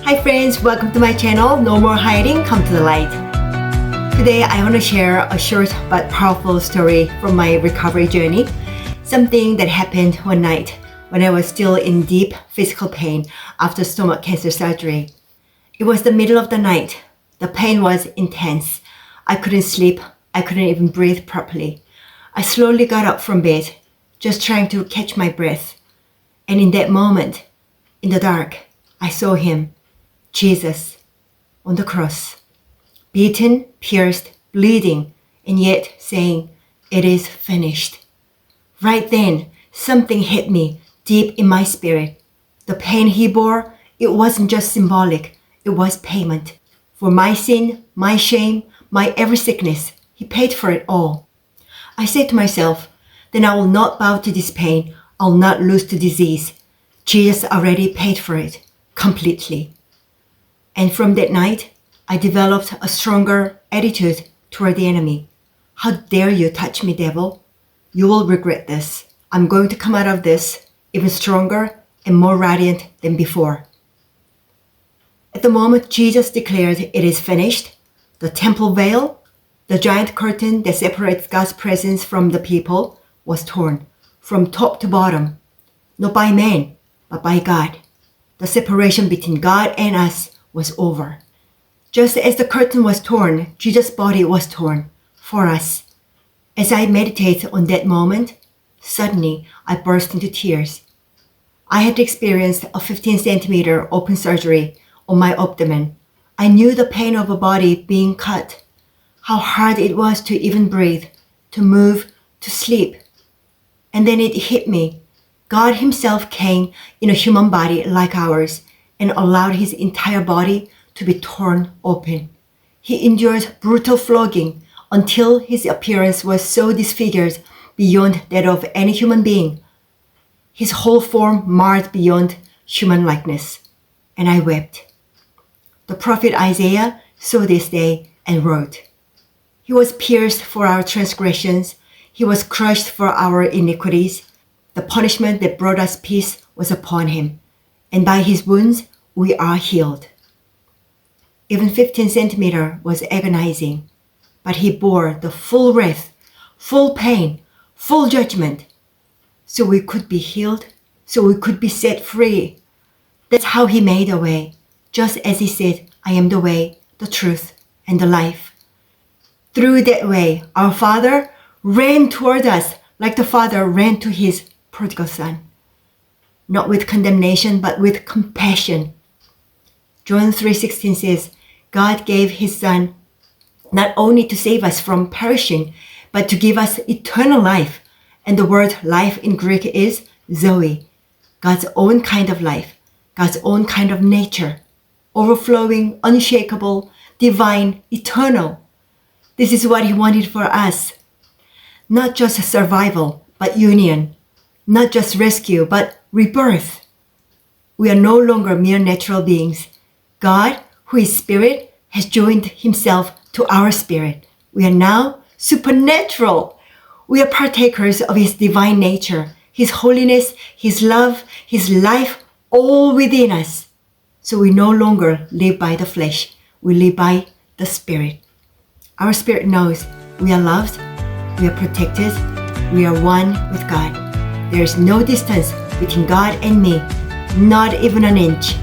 Hi friends, welcome to my channel, No More Hiding, Come to the Light. Today I want to share a short but powerful story from my recovery journey. Something that happened one night when I was still in deep physical pain after stomach cancer surgery. It was the middle of the night. The pain was intense. I couldn't sleep. I couldn't even breathe properly. I slowly got up from bed, just trying to catch my breath. And in that moment, in the dark, I saw him, Jesus, on the cross, beaten, pierced, bleeding, and yet saying, "It is finished." Right then, something hit me deep in my spirit. The pain he bore, it wasn't just symbolic, it was payment. For my sin, my shame, my every sickness, he paid for it all. I said to myself, then I will not bow to this pain, I'll not lose to disease. Jesus already paid for it, completely. And from that night, I developed a stronger attitude toward the enemy. How dare you touch me, devil? You will regret this. I'm going to come out of this even stronger and more radiant than before. At the moment Jesus declared it is finished, the temple veil, the giant curtain that separates God's presence from the people, was torn from top to bottom, not by man, but by God. The separation between God and us was over. Just as the curtain was torn, Jesus' body was torn for us. As I meditate on that moment, suddenly I burst into tears. I had experienced a 15 centimeter open surgery on my abdomen. I knew the pain of a body being cut, how hard it was to even breathe, to move, to sleep. And then it hit me. God himself came in a human body like ours and allowed his entire body to be torn open. He endured brutal flogging until his appearance was so disfigured beyond that of any human being. His whole form marred beyond human likeness. And I wept. The prophet Isaiah saw this day and wrote, "He was pierced for our transgressions. He was crushed for our iniquities. The punishment that brought us peace was upon him, and by his wounds we are healed." Even 15 centimeter was agonizing, but he bore the full wrath, full pain, full judgment, so we could be healed, so we could be set free. That's how he made a way, just as he said, "I am the way, the truth, and the life." Through that way, our Father ran toward us like the Father ran to his prodigal son, not with condemnation, but with compassion. John 3:16 says, God gave his son not only to save us from perishing, but to give us eternal life. And the word life in Greek is Zoe, God's own kind of life, God's own kind of nature, overflowing, unshakable, divine, eternal. This is what he wanted for us. Not just survival, but union. Not just rescue, but rebirth. We are no longer mere natural beings. God, who is spirit, has joined himself to our spirit. We are now supernatural. We are partakers of his divine nature, his holiness, his love, his life, all within us. So we no longer live by the flesh. We live by the spirit. Our spirit knows we are loved, we are protected, we are one with God. There is no distance between God and me, not even an inch.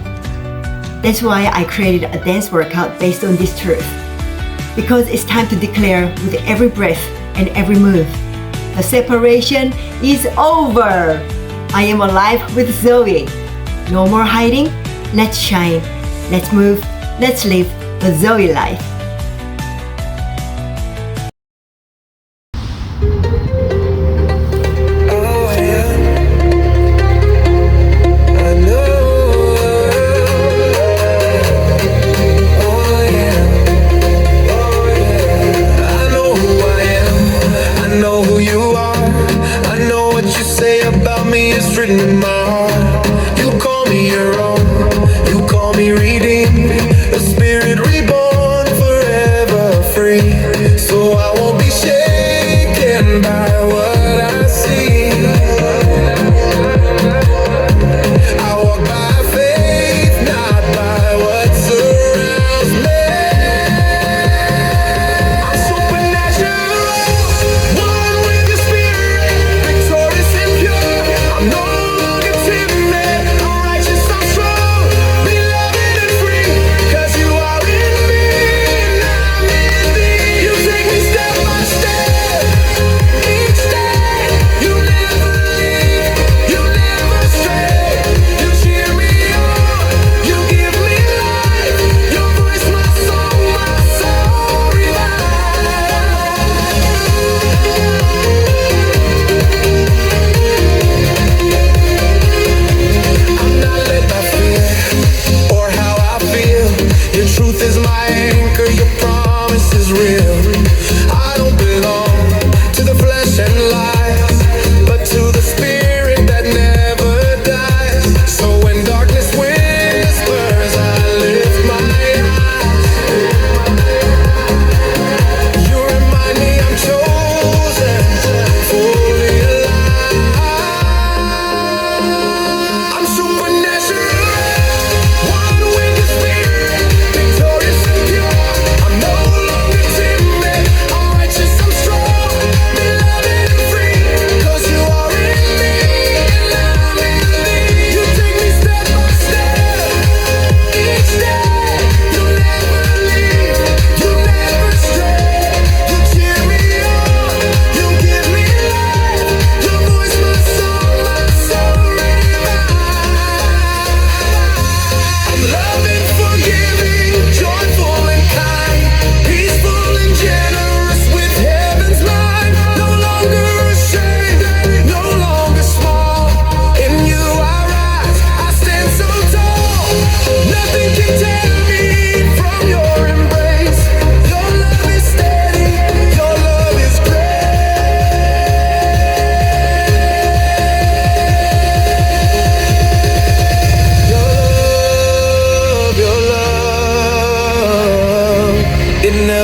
That's why I created a dance workout based on this truth. Because it's time to declare with every breath and every move, the separation is over. I am alive with Zoe. No more hiding. Let's shine. Let's move. Let's live the Zoe life. It's written in my heart. You call me your own. You call me redeemed. A spirit reborn,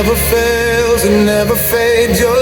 never fails and never fades. Your